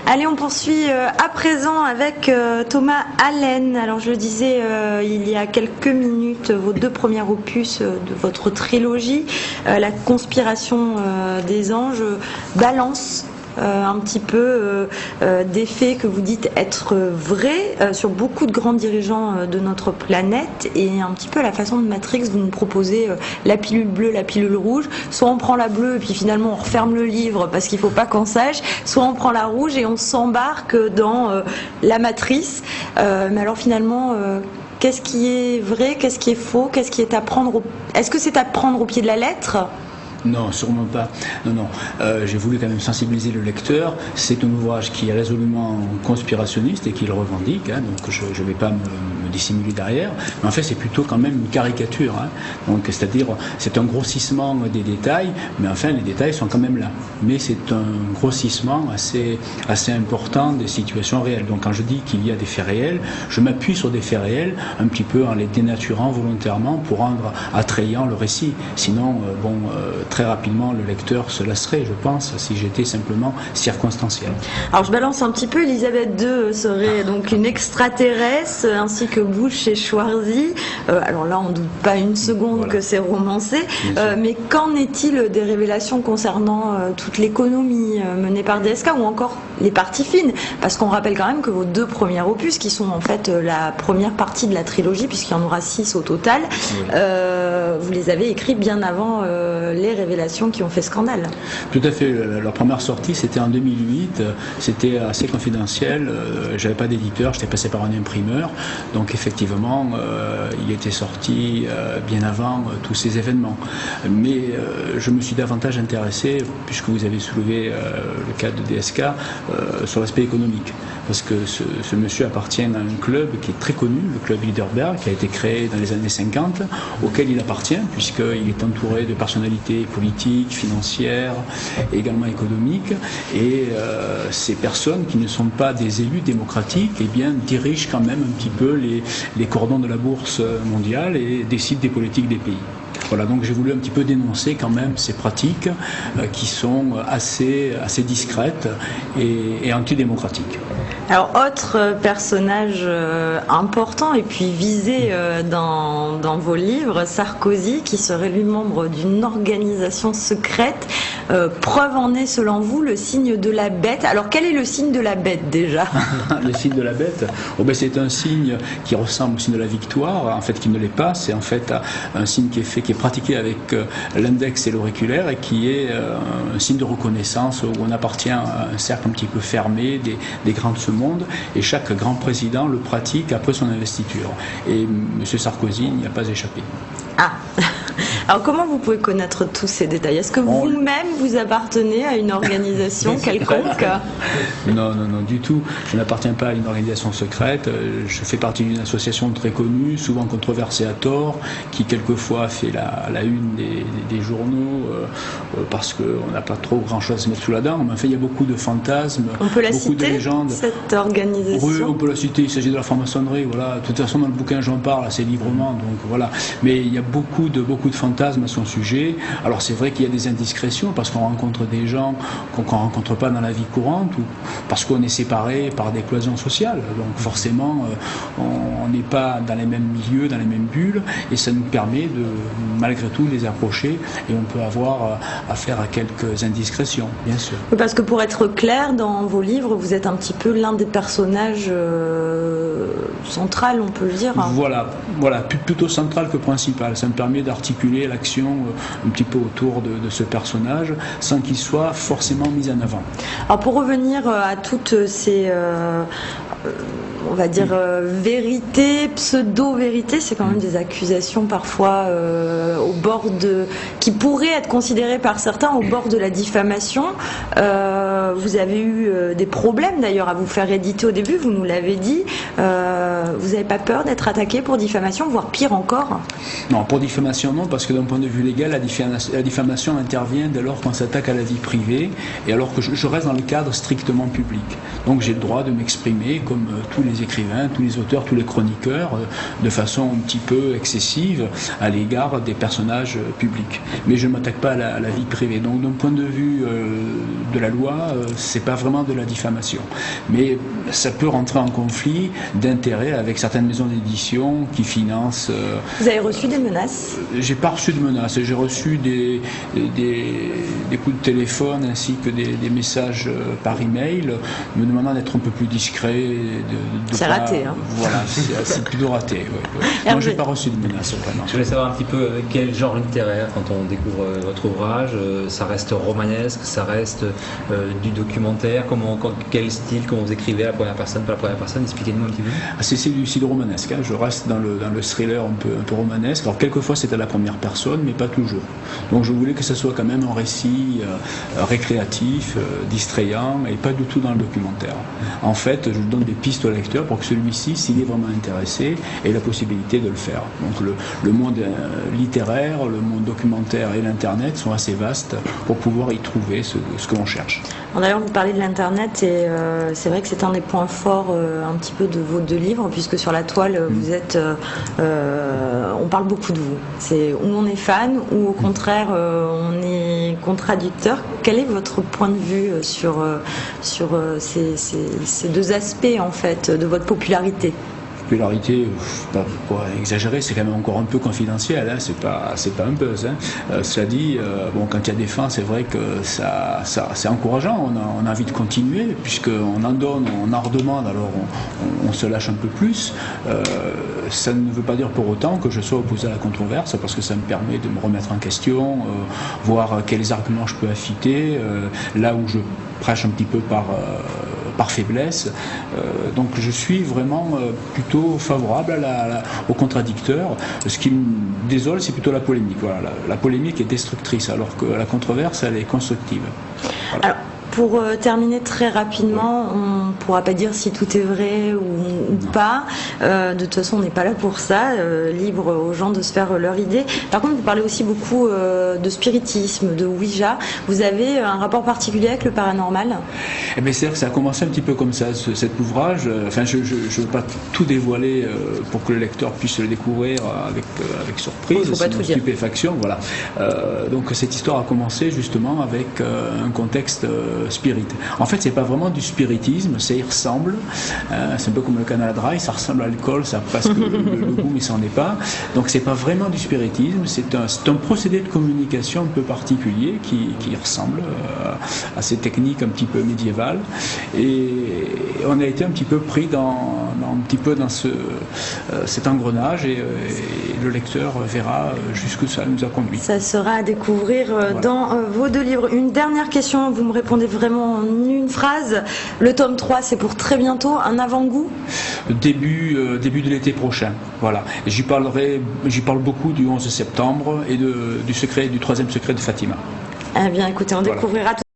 Allez, on poursuit à présent avec Thomas Allen. Alors je le disais il y a quelques minutes, vos deux premiers opus de votre trilogie, La conspiration des anges, balance un petit peu des faits que vous dites être vrais sur beaucoup de grands dirigeants de notre planète, et un petit peu à la façon de Matrix, vous nous proposez la pilule bleue, la pilule rouge, soit on prend la bleue et puis finalement on referme le livre parce qu'il ne faut pas qu'on sache, soit on prend la rouge et on s'embarque dans la matrice. Mais alors finalement, qu'est-ce qui est vrai, qu'est-ce qui est faux, qu'est-ce qui est à prendre est-ce que c'est à prendre au pied de la lettre ? Non, sûrement pas. Non. J'ai voulu quand même sensibiliser le lecteur. C'est un ouvrage qui est résolument conspirationniste et qui le revendique, hein, donc je ne vais pas me dissimuler derrière. Mais en fait, c'est plutôt quand même une caricature. Hein. Donc, c'est-à-dire, c'est un grossissement des détails, mais enfin, les détails sont quand même là. Mais c'est un grossissement assez important des situations réelles. Donc, quand je dis qu'il y a des faits réels, je m'appuie sur des faits réels, un petit peu en les dénaturant volontairement pour rendre attrayant le récit. Sinon, très rapidement, le lecteur se lasserait, je pense, si j'étais simplement circonstanciel. Alors je balance un petit peu, Elisabeth II serait donc une extraterrestre, ainsi que Bush et Schwarzy. Alors là, on ne doute pas une seconde que c'est romancé. Mais qu'en est-il des révélations concernant toute l'économie menée par DSK, ou encore les parties fines? Parce qu'on rappelle quand même que vos deux premiers opus, qui sont en fait la première partie de la trilogie, puisqu'il y en aura 6 au total, vous les avez écrits bien avant les révélations qui ont fait scandale. Tout à fait. Leur première sortie, c'était en 2008. C'était assez confidentiel. J'avais pas d'éditeur. J'étais passé par un imprimeur. Donc effectivement, il était sorti bien avant tous ces événements. Mais je me suis davantage intéressé, puisque vous avez soulevé le cas de DSK, sur l'aspect économique. Parce que ce monsieur appartient à un club qui est très connu, le club Bilderberg, qui a été créé dans les années 50, auquel il appartient, puisqu'il est entouré de personnalités politiques, financières, et également économiques. Et ces personnes qui ne sont pas des élus démocratiques, eh bien, dirigent quand même un petit peu les cordons de la bourse mondiale et décident des politiques des pays. Voilà, donc j'ai voulu un petit peu dénoncer quand même ces pratiques qui sont assez discrètes et antidémocratiques. Alors, autre personnage important et puis visé dans vos livres, Sarkozy, qui serait lui membre d'une organisation secrète. Preuve en est, selon vous, le signe de la bête. Alors, quel est le signe de la bête déjà? Le signe de la bête, c'est un signe qui ressemble au signe de la victoire, en fait qui ne l'est pas. C'est en fait un signe qui est pratiqué avec l'index et l'auriculaire, et qui est un signe de reconnaissance où on appartient à un cercle un petit peu fermé des grands de ce monde, et chaque grand président le pratique après son investiture. Et M. Sarkozy n'y a pas échappé. Ah. Alors comment vous pouvez connaître tous ces détails? Est-ce que vous-même vous appartenez à une organisation quelconque? Non, du tout. Je n'appartiens pas à une organisation secrète. Je fais partie d'une association très connue, souvent controversée à tort, qui quelquefois fait la une des journaux parce qu'on n'a pas trop grand-chose à se mettre sous la dent. Mais enfin, il y a beaucoup de fantasmes, on peut la beaucoup citer, de légendes. Cette organisation? Oui, on peut la citer. Il s'agit de la franc-maçonnerie. Voilà. De toute façon, dans le bouquin, j'en parle assez librement. Donc voilà. Mais il y a beaucoup de fantasmes à son sujet. Alors c'est vrai qu'il y a des indiscrétions parce qu'on rencontre des gens qu'on ne rencontre pas dans la vie courante, ou parce qu'on est séparés par des cloisons sociales. Donc forcément, on n'est pas dans les mêmes milieux, dans les mêmes bulles, et ça nous permet de, malgré tout, les approcher, et on peut avoir affaire à quelques indiscrétions, bien sûr. Parce que pour être clair, dans vos livres, vous êtes un petit peu l'un des personnages central, on peut le dire. Voilà, plutôt central que principal. Ça me permet d'articuler l'action un petit peu autour de ce personnage sans qu'il soit forcément mis en avant. Alors pour revenir à toutes ces on va dire vérité, pseudo-vérité, c'est quand même des accusations parfois au bord qui pourraient être considérées par certains au bord de la diffamation. Vous avez eu des problèmes d'ailleurs à vous faire éditer au début, vous nous l'avez dit. Vous n'avez pas peur d'être attaqué pour diffamation, voire pire encore? Non, pour diffamation non, parce que d'un point de vue légal, la diffamation intervient dès lors qu'on s'attaque à la vie privée et alors que je reste dans le cadre strictement public. Donc j'ai le droit de m'exprimer comme comme tous les écrivains, tous les auteurs, tous les chroniqueurs, de façon un petit peu excessive à l'égard des personnages publics. Mais je ne m'attaque pas à la vie privée. Donc d'un point de vue de la loi, c'est pas vraiment de la diffamation. Mais ça peut rentrer en conflit d'intérêts avec certaines maisons d'édition qui financent... Vous avez reçu des menaces? J'ai pas reçu de menaces. J'ai reçu des coups de téléphone ainsi que des messages par email me demandant d'être un peu plus discret. C'est raté. Hein. Voilà, c'est plutôt raté. Ouais. Non, j'ai pas reçu de menaces. Vraiment. Je voulais savoir un petit peu quel genre littéraire quand on découvre votre ouvrage. Ça reste romanesque, ça reste du documentaire. Quel style, comment vous écrivez à la première personne, pas la première personne? Expliquez-nous un petit peu. C'est du style romanesque. Hein. Je reste dans le thriller un peu romanesque. Alors quelquefois c'est à la première personne, mais pas toujours. Donc je voulais que ce soit quand même un récit récréatif, distrayant et pas du tout dans le documentaire. En fait, je donne des pistes au lecteur pour que celui-ci, s'il est vraiment intéressé, ait la possibilité de le faire. Donc le monde littéraire, le monde documentaire et l'internet sont assez vastes pour pouvoir y trouver ce que l'on cherche. D'ailleurs, vous parlez de l'internet et c'est vrai que c'est un des points forts un petit peu de vos deux livres, puisque sur la toile vous êtes, on parle beaucoup de vous. C'est où on est fan ou au contraire on est contradicteur. Quel est votre point de vue sur ces deux aspects en fait de votre popularité? Popularité, pour exagérer, c'est quand même encore un peu confidentiel, hein, c'est pas un buzz. Hein. Cela dit, quand il y a des fans, c'est vrai que c'est encourageant, on a envie de continuer, puisqu'on en donne, on en redemande, alors on se lâche un peu plus. Ça ne veut pas dire pour autant que je sois opposé à la controverse, parce que ça me permet de me remettre en question, voir quels arguments je peux affûter, là où je prêche un petit peu par faiblesse. Donc je suis vraiment plutôt favorable aux contradicteurs. Ce qui me désole, c'est plutôt la polémique. Voilà, la polémique est destructrice, alors que la controverse, elle est constructive. Voilà. Alors, pour terminer très rapidement, on ne pourra pas dire si tout est vrai ou pas. De toute façon, on n'est pas là pour ça. Libre aux gens de se faire leur idée. Par contre, vous parlez aussi beaucoup de spiritisme, de Ouija. Vous avez un rapport particulier avec le paranormal? Eh bien, c'est-à-dire que ça a commencé un petit peu comme ça, cet ouvrage. Enfin, je ne veux pas tout dévoiler pour que le lecteur puisse le découvrir avec surprise, il faut pas tout dire. Stupéfaction. Voilà. Donc cette histoire a commencé justement avec un contexte spirit. En fait, c'est pas vraiment du spiritisme, ça y ressemble. C'est un peu comme le Canal Dry, ça ressemble à l'alcool, ça passe le goût, mais ça n'en est pas. Donc c'est pas vraiment du spiritisme, c'est un procédé de communication un peu particulier qui ressemble à ces techniques un petit peu médiévales. Et on a été un petit peu pris dans cet engrenage et le lecteur verra jusqu'où ça nous a conduit. Ça sera à découvrir dans vos deux livres. Une dernière question, vous me répondez vraiment en une phrase. Le tome 3, c'est pour très bientôt, un avant-goût? Début de l'été prochain. Voilà. J'y parle beaucoup du 11 septembre et du troisième secret de Fatima. Eh bien, écoutez, on découvrira tout.